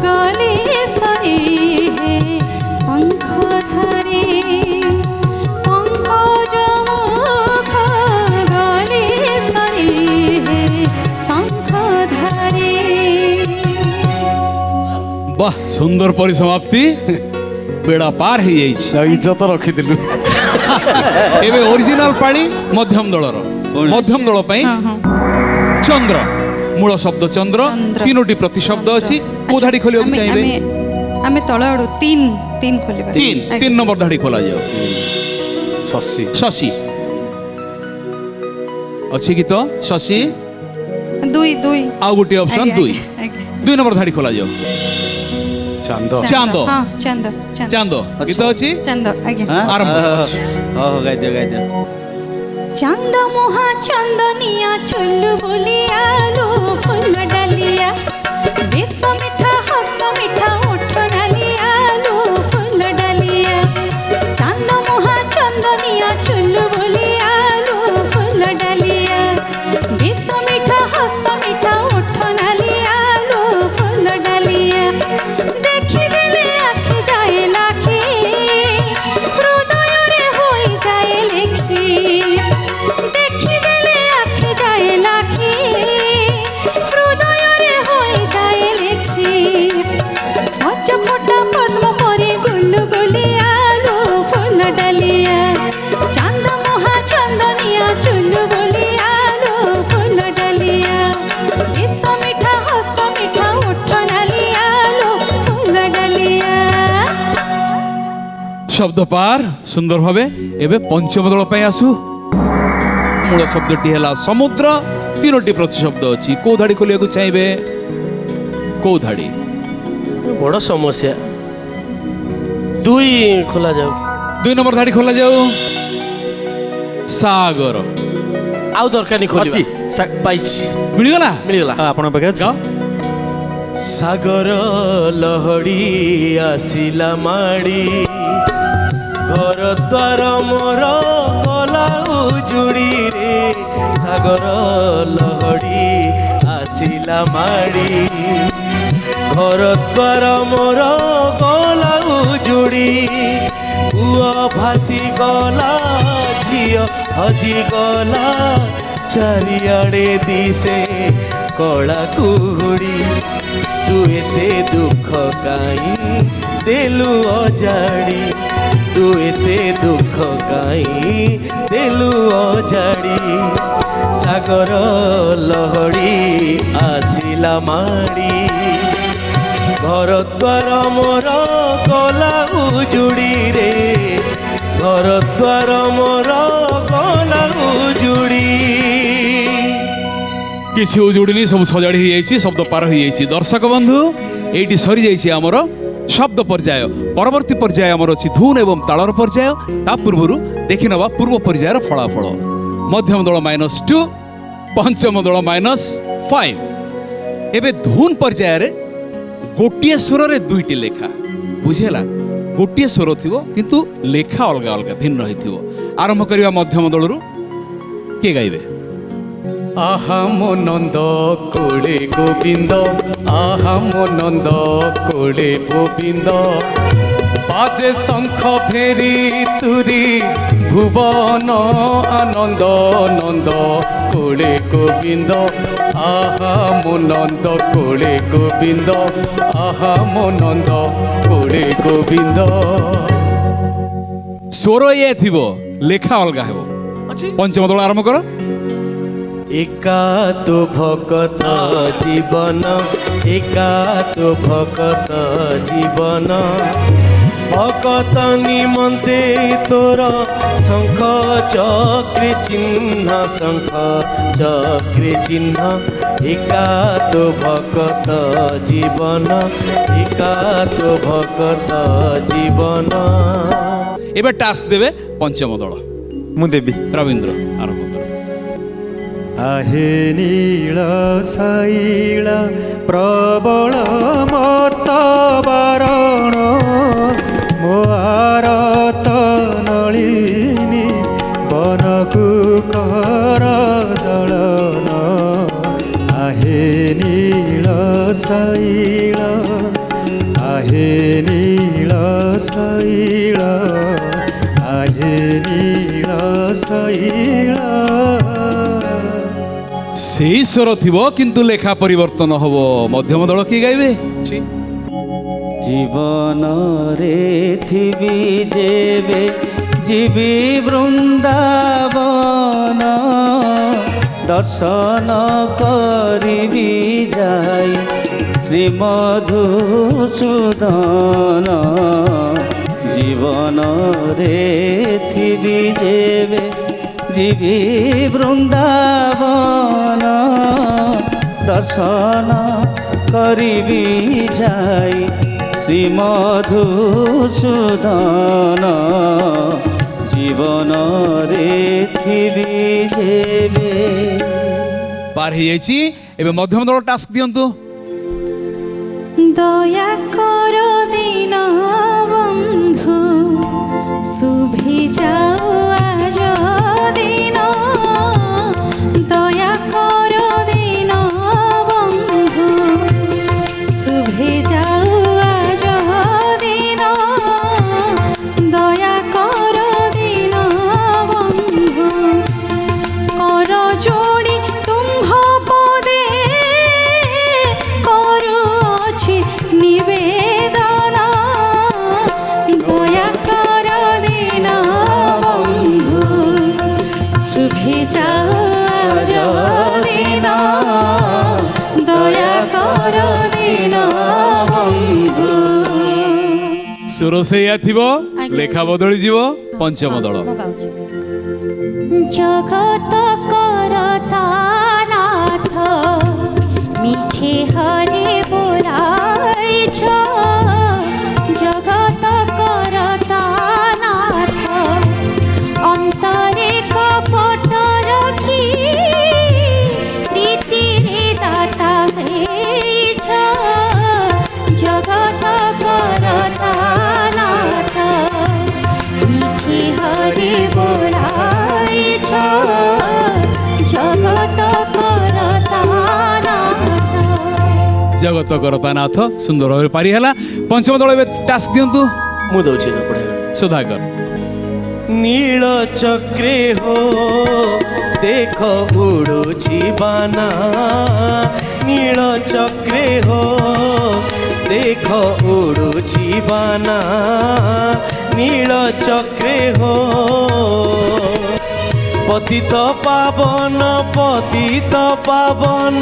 গলি সরি হে শঙ্খ ধরে পঙ্কজ মুখ গলি সরি হে শঙ্খ ধরে। বাহ, সুন্দর পরিসমাপ্তি। বেড়া পার ହେଇଯାଇଛି। ইজ্জত রখিদেলু ଏବେ অরিজিনাল পাଳି ମଧ୍ୟମ ଦଳର। ମଧ୍ୟମ ଦଳ ପାଇଁ ଚନ୍ଦ୍ର, ମୂଳ ଶବ୍ଦ ଚନ୍ଦ୍ର, ଚନ୍ଦ୍ର। ତିନୋଟି ପ୍ରତିଶବ୍ଦ ଅଛି। କୋଉ ଧାଡି ଖୋଲିବାକୁ ଆମେ ଚାହିଁବେ? ଆମେ ଆମେ ତଳ ଆଡୁ 3 ଖୋଲିବା। 3 ନମ୍ବର ଧାଡି ଖୋଲାଯାଉ। শশী ଶଶୀ ଅଛି କି ତ? ଶଶୀ, 2 ଆଉ ଗୋଟିଏ ଅପସନ 2। 2 ନମ୍ବର ଧାଡି ଖୋଲାଯାଉ। চান্দ ଚାନ୍ଦ, ହଁ ଚାନ୍ଦ ଚାନ୍ଦ ଗୀତ ଅଛି। ଚାନ୍ଦ ଆଜ୍ଞା। ଆରମ୍ଭ। ଓହୋ ଗାଇଦିଅ ଗାଇଦିଅ ଚାନ୍ଦ ମୁହା ଚାନ୍ଦନିଆ ଚୁଲୁ ବୁଲିଆଲୁ ଫୁଲ ଡାଲିଆ ବେଶ ମିଠା ହସ ମିଠା ଓଠ ଡାଲିଆଲୁ ଫୁଲ ଡାଲିଆ ଚାନ୍ଦ ମୁହା ଚାନ୍ଦନିଆ ଚୁଲୁ ବୁଲିଆଲୁ ଫୁଲ ଡାଲିଆ ବେଶ ମିଠା ହସ ମିଠା ଓଠ ଡାଲିଆଲୁ ଫୁଲ ଡାଲିଆ ଦେଖିଦେଲେ ଆଖି ଯାଏ ଲାଖି ହୃଦୟରେ ହୋଇଯାଏ ଲେଖି ଦେଖିଦେଲେ ଆଖି ଯାଏ ଲାଖି ହୃଦୟରେ ହୋଇଯାଏ ଲେଖି ସଜ ଫୋଟା ପଦ୍ମ ପରି ଗୁଲୁ ଗୁଲିଆଲୁ ଫୁଲ ଡାଲିଆ ଚାନ୍ଦ ମୁହା ଚନ୍ଦନିଆ ଚୁଲୁ ବୁଲିଆଲୁ ଫୁଲ ଡାଲିଆ ବେଶ ମିଠା ହସ ମିଠା ଓଠ ଡାଲିଆଲୁ ଫୁଲ ଡାଲିଆ। শব্দ পার সুন্দর ভাবে। এবে পঞ্চম দল পাই আসু। মূল শব্দটি হেলা সমুদ্র, তিনোটি প্রতিশব্দ ଅଛି। কোউ ধাড়ি খোলিବାକୁ চাইবে? কোউ ধাড়ি? বড় সমস্যা 2 খোলা যাও। 2 নম্বর ধাড়ি খোলা যাও। সাগর ଆଉ ଦରକାର ନି ଖୋଲିବା। ଅଛି। ପାଇଛି ମିଳିଗଲା। ମିଳିଗଲା। ଆପଣଙ୍କ ପାଖେ ଅଛି? ଯାଅ। ସାଗର ଲହଡ଼ି ଆସିଲା ମାଡ଼ି ଘର ଦ୍ୱାର ମୋର କଲା ଉଜୁଡ଼ିରେ ସାଗର ଲହଡ଼ି ଆସିଲା ମାଡ଼ି ଘର ଦ୍ୱାର ମୋର କଲା ଉଜୁଡ଼ି ପୁଅ ଭାସି ଗଲା ଝିଅ ହଜିଗଲା ଚାରିଆଡ଼େ ଦିଶେ କଳା କୁହୁଡ଼ି ତୁ ଏତେ ଦୁଃଖ କାହିଁ ଦେଲୁ ଅଜାଡ଼ି ତୁ ଏତେ ଦୁଃଖ କାହିଁ ଦେଲୁ ଅଜାଡ଼ି ସାଗର ଲହଡ଼ି ଆସିଲା ମାଡ଼ି ଘର ଦ୍ୱାର ମୋର କଲା ଉଜୁଡ଼ିରେ ଘର ଦ୍ୱାର ମୋର କଲା ଉଜୁଡ଼ି। କିଛି ଉଜୁଡ଼ିନି, ସବୁ ସଜାଡ଼ି ହେଇଯାଇଛି, ଶବ୍ଦ ପାର ହେଇଯାଇଛି। ଦର୍ଶକ ବନ୍ଧୁ, এইটি সরি যাইছে আমার শব্দ পর্যায়। পরবর্তী পর্যায়ে আমার ଅଛି ধুন এবং তাଳର পর্যায়। তা পূর্বরু দেখি নেবা পূর্ব পর্যায়ের ফলাফল। মধ্যম দল -2, পঞ্চম দল -5। এবে ধুন পর্যায়ে গোটিয়ে স্বরে 2টি লেখা। বুঝিলা? গোটিয়ে স্বর থিব কিন্তু লেখা অলগা অলগা ভিন্ন হইথিব। আরম্ভ করিবা মধ্যম দলরু। কে গাইবে? আহা মো নন্দ কোড়ে গোবিন্দ, আহা মো নন্দ কোড়ে গোবিন্দ, বাজে শঙ্খ ভেরি তুরি ভুবন আনন্দ নন্দ কোলে গোবিন্দ আহা মো নন্দ কোলে গোবিন্দ আহা মো নন্দ কোলে গোবিন্দ। ସ୍ୱର ଇଏ ଥିବ ଲେଖା ଅଲଗା ହେବ। ପଞ୍ଚମ ଦଳ ଆରମ୍ଭ କର। ଏକା ତୋ ଭକତ ଜୀବନ, ଏକା ତୋ ଭକତ ଜୀବନ, ଭକତ ନିମନ୍ତେ ତୋର ଶଙ୍ଖ ଚକ୍ରେ ଚିହ୍ନ, ଶଙ୍ଖ ଚକ୍ରେ ଚିହ୍ନ, ଏକା ତୋ ଭକତ ଜୀବନ, ଏକା ତୋ ଭକତ ଜୀବନ। ଏବେ ଟାସ୍କ ଦେବେ ପଞ୍ଚମ ଦଳ। ମୁଁ ଦେବି। ରବୀନ୍ଦ୍ର ଆରମ୍ଭ କର। आहे नीଳ ଶୈଳ ପ୍ରବଳ ମତ ବାରଣ, ମୋ ଆରତ ନଳିନୀ ବନକୁ କର ଦଳନ। आहे नीଳ ଶୈଳ, आहे नीଳ ଶୈଳ, आहे नीଳ ଶୈଳ। ସେଇ ସ୍ୱର ଥିବ କିନ୍ତୁ ଲେଖା ପରିବର୍ତ୍ତନ ହବ। ମଧ୍ୟମ ଦଳ କିଏ ଗାଇବେ? ଜୀବନରେ ଥିବି ଯେବେ ଯିବି ବୃନ୍ଦାବନ, ଦର୍ଶନ କରିବି ଯାଇ ଶ୍ରୀମଧୁସୂଦନ। ଜୀବନରେ ଥିବି ଯେବେ ଯିବି ବୃନ୍ଦାବନ, ଦର୍ଶନ କରିବି ଯାଇ ଶ୍ରୀମଧୁସୂଦନ। ଜୀବନରେ ଥିବି ଯେବେ। ପାର ହେଇଯାଇଛି। ଏବେ ମଧ୍ୟମ ଦଳ ଟାସ୍କ ଦିଅନ୍ତୁ। দয়া কর দিন বন্ধু শুভে যাও আজ দিন, দয়া কর দিন বন্ধু শুভে যাও আজ দিন, দয়া কর দিন বন্ধু কর যোড়ি তুম্ভ পদে করুছি নিবেদন, দয়া কর দিন বন্ধু শুভে যাও আজ দিন, দয়া কর দিন বন্ধু। ସ୍ୱର ସେଇଆ ଥିବ, ଆଜ୍ଞା। ଲେଖା ବଦଳି ଯିବ। ପଞ୍ଚମ ଦଳ ମୁଁ ଗାଉଛି। জগত করতা নাথ মিছে হরে বোলাইছ, জগত করতা নাথ অন্তরে কপট রখি প্রীতিরে দাতা হয়েছ, জগত করতা নাথ মিছে হরে বোলাইছ, জগত করতা নাথ। ଜଗତ କରତା ନାଥ। ସୁନ୍ଦର ଭାବରେ ପାରି ହେଲା। ପଞ୍ଚମ ଦଳ ଏବେ ଟାସ୍କ ଦିଅନ୍ତୁ। ମୁଁ ଦଉଛି ନା ପଢ଼େଇବା। ସୁଧାକର। নীল চক্রে হো দেখ উড়ুছি বানা, নীল চক্রে হো দেখ উড়ুছি বানা, নীল চক্রে হো পতিত পাবন, পতিত পাবন,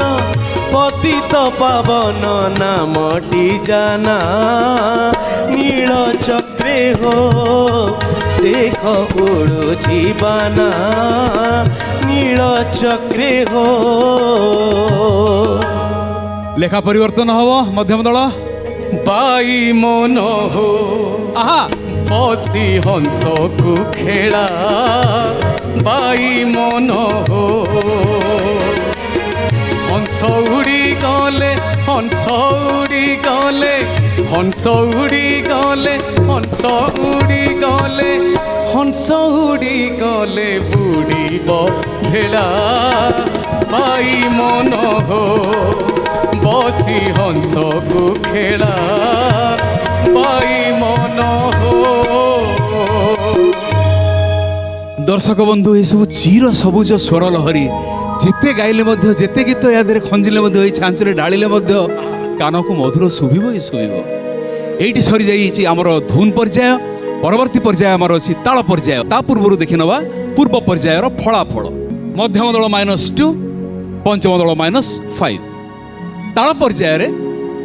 পতিত পাবন নামটি জানা, নীল চক্রে হো দেখ উড়ুছি বানা, নীল চক্রে হো। লেখা পরিবর্তন হব। ମଧ୍ୟମ ଦଳ বাই মন হো আহা বসি হংসকু খেলা, বাই মন হো হংস উড়ি গলে, হংস উড়ি গলে, হংস উড়ি গলে, হংস উড়ি গলে, হংস উড়ি গলে বুড়িব ভেড়া, বাই মন হো বসি হংসকু খেলা, বাই মন হো। দর্শক বন্ধু এসবু চির সবুজ স্বর লহরী যেতে গাইলে মধ্য যেতে গীত ইয়াদের খঞ্জিলে মধ্য এই ছাঞ্চরে ঢালিলে মধ্য কানকু মধুর শুভিব হি শুভিব। এইটি সরি যাইছি আমার ধুন পর্যায়, পরবর্তী পর্যায় আমার অছি তাল পর্যায়। তা পূর্বরু দেখি নেবা পূর্ব পর্যায়র ফলাফল। মধ্যম দল -2, পঞ্চম দল -5। তাল পর্যায়ে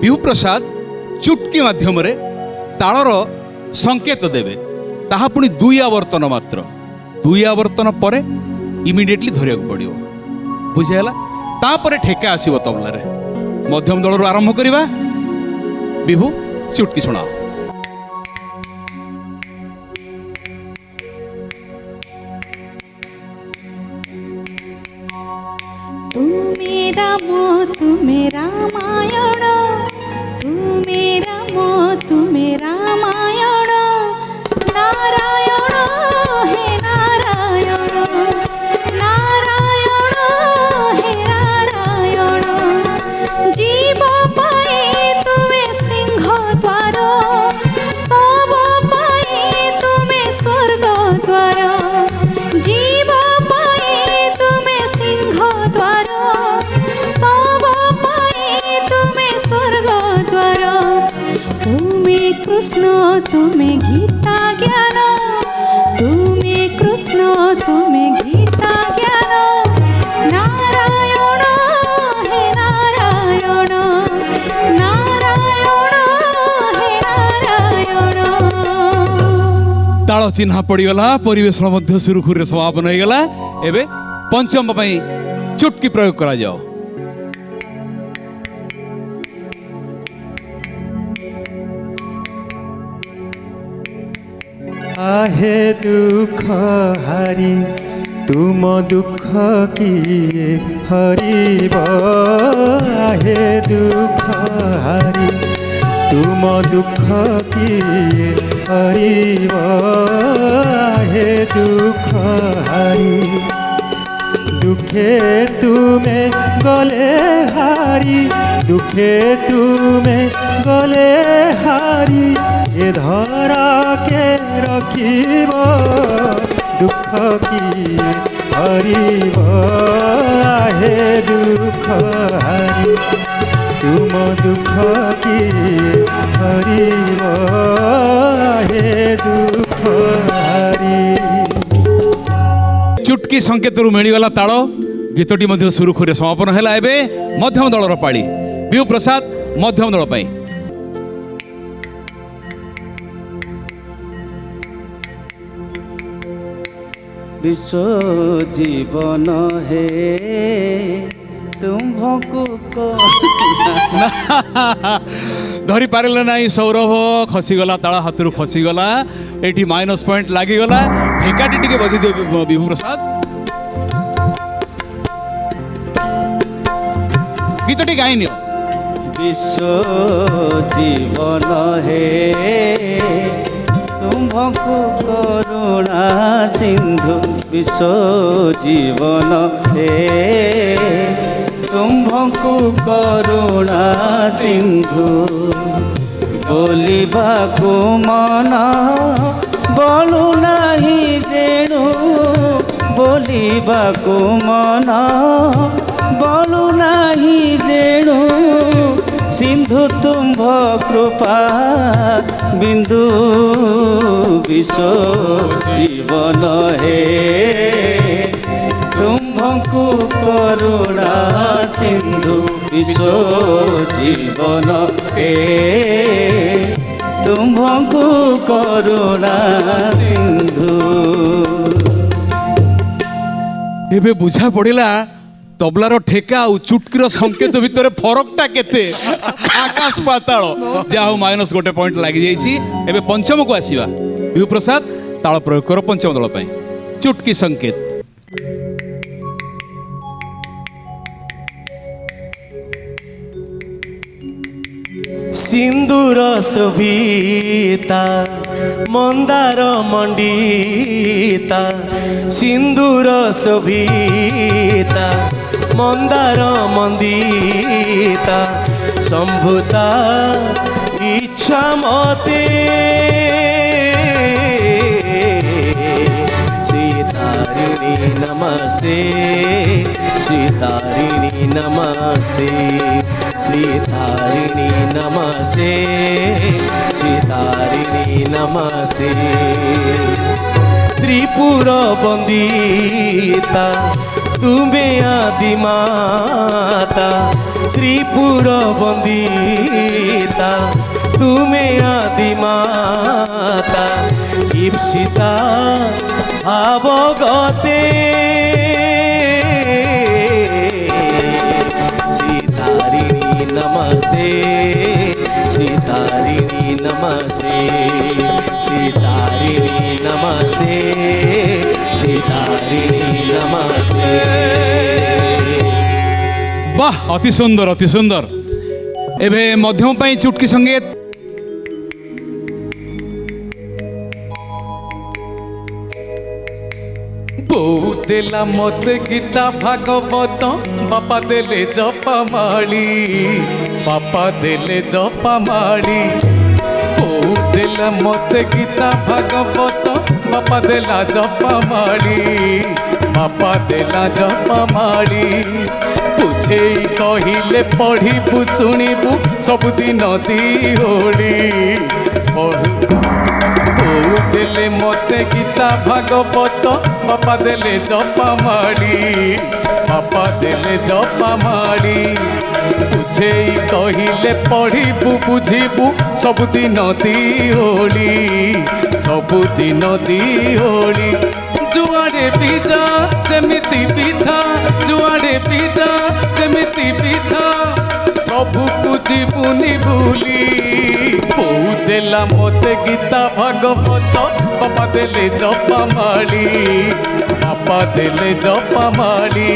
বিভুপ্রসাদ চুটকি মাধ্যমে তালর সংকেত দেবে, তাহা পুଣି 2 আবর্তন মাত্র। 2 আবর্তন পরে ইমিডিয়েটলি ধরিବାକୁ পড়িব, বুঝিହେଲା। তাপরে ঠেকা আসিব তবলাରେ। ମଧ୍ୟମ ଦଳରୁ ଆରମ୍ଭ କରିବା। ବିଭୁ ଚୁଟକି ଶୁଣାଅ। ତୁମେ ରାମ ତୁମେ ରାମାୟଣ, ତୁମେ ରାମ ତୁମେ ରାମାୟଣ, ନାରାୟଣ ହେ ନାରାୟଣ, ନାରାୟଣ ହେ ନାରାୟଣ। ଜୀବ ପାଇଁ ତୁମେ ସିଂହ ଦ୍ୱାର, ଶବ ପାଇଁ ତୁମେ ସ୍ୱର୍ଗ ଦ୍ୱାର। ଜୀବ ପାଇଁ ତୁମେ ସିଂହ ଦ୍ୱାର, ଶବ ପାଇଁ ତୁମେ ସ୍ୱର୍ଗ ଦ୍ୱାର। ତୁମେ କୃଷ୍ଣ ତୁମେ ଗୀତା ଜ୍ଞାନ, ତୁମେ କୃଷ୍ଣ ତୁମେ ଗୀତା জ্ঞান। নারায়ণ হে নারায়ণ, নারায়ণ হে নারায়ণ। তাଳ ଚିହ୍ନା ପଡ଼ିଗଲା, ପରିବେଷଣ ମଧ୍ୟ ସୁରୁଖୁରୁରେ ସମାପନ ହୋଇଗଲା। ଏବେ ପଞ୍ଚମ ପାଇଁ ଚୁଟକି ପ୍ରୟୋଗ କରାଯାଉ। आहे दुख हारी तुम दुख किए हरिब, आहे दुख हारी तुम दुख किए हरिब, आहे दुख हारी दुखे तुमे गले हारी, दुखे तुमे गले हारी। ए धरा के रखिब दुख किए हरिब, आहे दुख हारी तुम दुख किए हरिब, आहे दुख हारी। ଚୁଟକି ସଂକେତରୁ ମିଳିଗଲା ତାଳ। ଗୀତଟି ମଧ୍ୟ ସୁରୁଖୁରୁରେ ସମାପନ ହେଲା। ଏବେ ମଧ୍ୟମ ଦଳର ପାଳି। ବିଭୁ ପ୍ରସାଦ ମଧ୍ୟମ ଦଳ ପାଇଁ। विश्व जीवन है तुम्भको ଧରି ପାରିଲେ ନାହିଁ ସୌରଭ, ଖସିଗଲା ତାଳ ହାତରୁ ଖସିଗଲା। ଏଠି ମାଇନସ୍ ପଏଣ୍ଟ ଲାଗିଗଲା। ଠେକାଟି ଟିକେ ବଜେଇ ଦିଅ ବିଭୁ ପ୍ରସାଦ। ଗୀତଟି ଗାଇନିଅ। विश्व जीवन है तुम्भको करुणा सिंधु, विश्व जीवन है तुम्भको करुणा सिंधु। बोलिबाकु मन बोलु नाही जेणु, बोलिबाकु मन बोलु नाही जेणु। सिंधु तुम्भ कृपा बिंदु, विश्व जीवन है तुम्भको करुणा सिंधु, विश्व जीवन है तुम्भको करुणा सिंधु। ଏବେ ବୁଝା ପଡ଼ିଲା ତବଲାର ଠେକା ଆଉ ଚୁଟକିର ସଂକେତ ଭିତରେ ଫରକଟା କେତେ, ଆକାଶ ପାତାଳ। ଯାହା ହଉ -1 ପଏଣ୍ଟ ଲାଗିଯାଇଛି। ଏବେ ପଞ୍ଚମକୁ ଆସିବା। ବିଭୁ ପ୍ରସାଦ ତାଳ ପ୍ରୟୋଗ କର ପଞ୍ଚମ ଦଳ ପାଇଁ। ଚୁଟକି ସଂକେତ। ସିନ୍ଦୁର ଶୋଭିତା ମନ୍ଦାର ମଣ୍ଡିତା, ସିନ୍ଦୁର ଶୋଭିତା ମନ୍ଦାର ମନ୍ଦିତା। ସମ୍ଭୁତା ଇଚ୍ଛା ମତେ ସୀତା नमस्ते श्री तारिणी नमस्ते श्री तारिणी नमस्ते श्री तारिणी नमस्ते त्रिपुर बंदिता तुम्हें आदि माता त्रिपुर बंदिता तुम्हें आदि माता इप्सिता अवगते सीतारिणी नमस्ते सीतारिणी नमस्ते सीतारिणी नमस्ते सीतारिणी नमस्ते। वाह अति सुंदर अति सुंदर। एबे मध्यम पाई चुटकी संगीत बोऊ देला मत गीता भागवत बापा देले जपमाली बापा देले जपमाली बोऊ देला मत गीता भागवत बापा देला जपमाली बापा देला जपमाली बुझे कहिले पढ़िबू शुणिबू सबुदिन दी होली बोऊ देले मते गीता भागवत बापा देले जपमाली बापा देले जपमाली बुझे कहिले पढ़िबू बुझिबू सबुदिन दी होली सबुदिन दी होली जुआड़े पिजा जेमिति पिथा जुआड़े पिजा जेमिति पिथा प्रभु पूजिबुनि भूली बोऊ देला मते गीता भागवत बापा देले जपमाली बापा देले जपमाली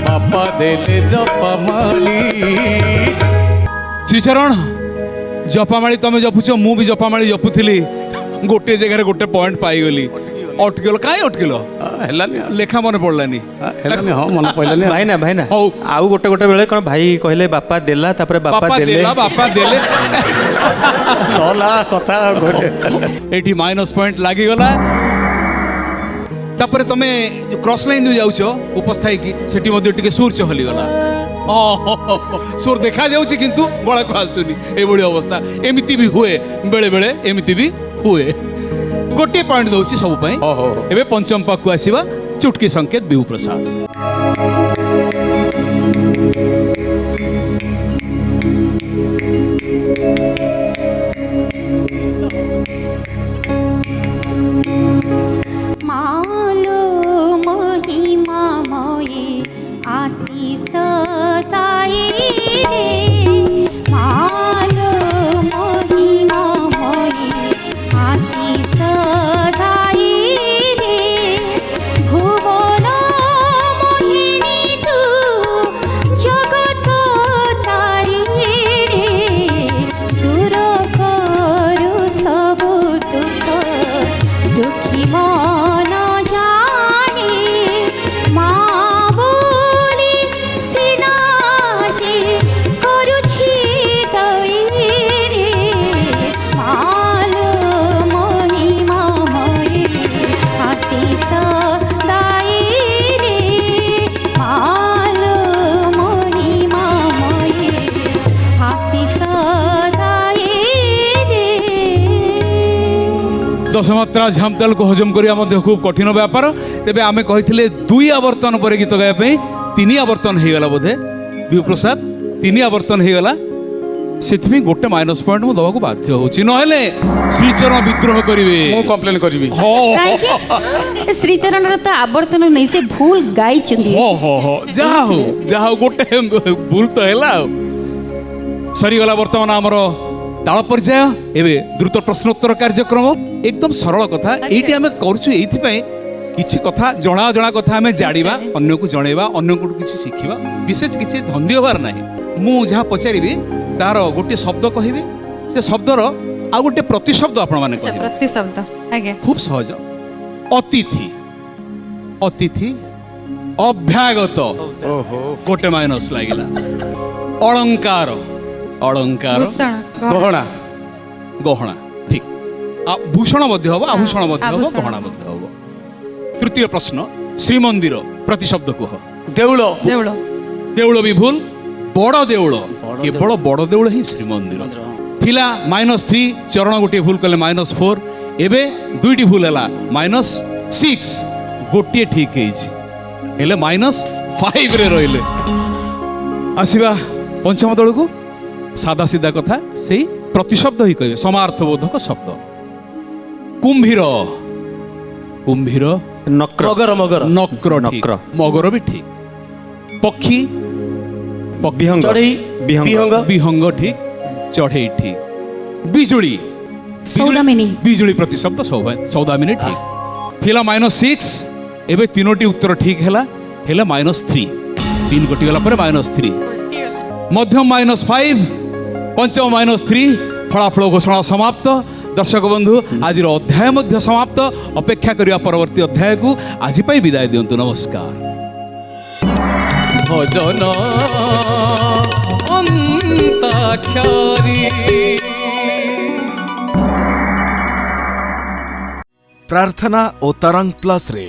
बापा देले जपमाली। श्रीचरण जपामाली तमें जपुछ मु भी जपामाली जपुथली गोटे जगह गोटे पॉइंट पाईगली अटकिल कहीं अटकिल लेखा मन पड़लानी हाँ मन पड़लानी भाई ना हौ आउ गोटे गोटे बेले कौन भाई कहले बापा देला तापरे बापा देले बापा देले गला कथा एठी माइनस पॉइंट लागी गला तापरे तमे क्रॉस लाइन जो जाउछो उपस्थाई की सेठी मध्ये टिके सुर चहली गला सुर देखा जाउछि किंतु गळा को आसुनी ए बडी अवस्था एमिति भी हुए बेले बेले एमिति भी हुए गोटे पॉइंट दउछि सब पई एबे पंचम पाक को आसीबा चुटकी संकेत बिहू प्रसाद। मालो महिमा मोये आशीष ताई रे मालो महिमा मोये आशीष ताई रे भुवन मोहिनी तू जगत तारी रे दूर करू सब दुख दुखी मन जाने माँ बोली सिना जे करुछि दई रे मालो महिमा मोये आशीष दाई रे मालो महिमा मोये आशीष दाई रे। दशमात्रा झामताल को हजम करिया मध्ये खूब कठिन व्यापार तेबे आमे कहिथिले दुई आवर्तन पर गीत गाय पे तीन आवर्तन हे गला बोधे बिहू प्रसाद तीन आवर्तन हे गला सेथि गोटे माइनस पॉइंट मु दवा को बाध्य होची नहले श्रीचरण विद्रोह करिवे मु कंप्लेन करबी काहे श्रीचरण तो आवर्तन नहीं से भूल गाई चुंदी हो जा हो गोटे भूल तो हैला सरी गला वर्तमान हमर ताल पर्याय एबे द्रुत प्रश्नोत्तर कार्यक्रम एकदम सरल कथा एठी आमे करछु एथि पई किछि कथा जणा जणा कथा आमे जानिबा अन्य को जणेबा अन्य को किछि शिखिबा विशेष किछि धंदी होबार नाही मु जहा पचारिबी तार गोटे शब्द कहिबी से शब्दर आ गोटे प्रतिशब्द आपण माने कहिबे प्रति शब्द आगे खूब सहज अतिथि अतिथि अभ्यागत गोटे माइनस लागिला अलंकार अलंकार भूषण गहना गहना ठीक भूषण मध्य हबो आभूषण मध्य हबो गहना मध्य हबो। तृतीय प्रश्न श्रीमंदिर ପ୍ରତିଶବ୍ଦ କୁହ। ଦେଉଳ ଦେଉଳ ଦେଉଳ ବି ଭୁଲ। ବଡ଼ ଦେଉଳ, କେବଳ ବଡ଼ ଦେଉଳ ହିଁ ଶ୍ରୀମନ୍ଦିର ଥିଲା। -3 ଚରଣ ଗୋଟିଏ ଭୁଲ କଲେ -4। ଏବେ 2ଟି ଭୁଲ ହେଲା -6, ଗୋଟିଏ ଠିକ ହେଇଛି ହେଲେ -5ରେ ରହିଲେ। ଆସିବା ପଞ୍ଚମ ଦଳକୁ। ସାଧା ସିଧା କଥା, ସେଇ ପ୍ରତିଶବ୍ଦ ହିଁ କହିବେ, ସମାର୍ଥବୋଧକ ଶବ୍ଦ। କୁମ୍ଭୀର, କୁମ୍ଭୀର ନକ୍ର ମଗର ମଗର ନକ୍ର ଠିକ, ନକ୍ର। ମଗର ବି ଠିକ। ପକ୍ଷୀ, ବିହଙ୍ଗ ଚଢେଇ ବିହଙ୍ଗ ବିହଙ୍ଗ ଠିକ, ଚଢେଇ ଠିକ। ବିଜୁଳି, ସୌଦାମିନୀ ବିଜୁଳି ପ୍ରତିଶବ୍ଦ ସୌଦାମିନୀ ଠିକ ଥିଲା। -6, ଏବେ 3ଟି ଉତ୍ତର ଠିକ ହେଲା, ହେଲେ -3। 3 କଟିଗଲା ପରେ -3। ମଧ୍ୟମ -5, ପଞ୍ଚମ -3। ଫଳାଫଳ ଘୋଷଣା ସମାପ୍ତ। ଦର୍ଶକ ବନ୍ଧୁ, ଆଜିର ଅଧ୍ୟାୟ ମଧ୍ୟ ସମାପ୍ତ। ଅପେକ୍ଷା କରିବା ପରବର୍ତ୍ତୀ ଅଧ୍ୟାୟକୁ। ଆଜି ପାଇଁ ବିଦାୟ ଦିଅନ୍ତୁ, ନମସ୍କାର। ଭଜନ ଅନ୍ତାକ୍ଷରୀ। ପ୍ରାର୍ଥନା ଓ ତରଙ୍ଗ ପ୍ଲସ୍ରେ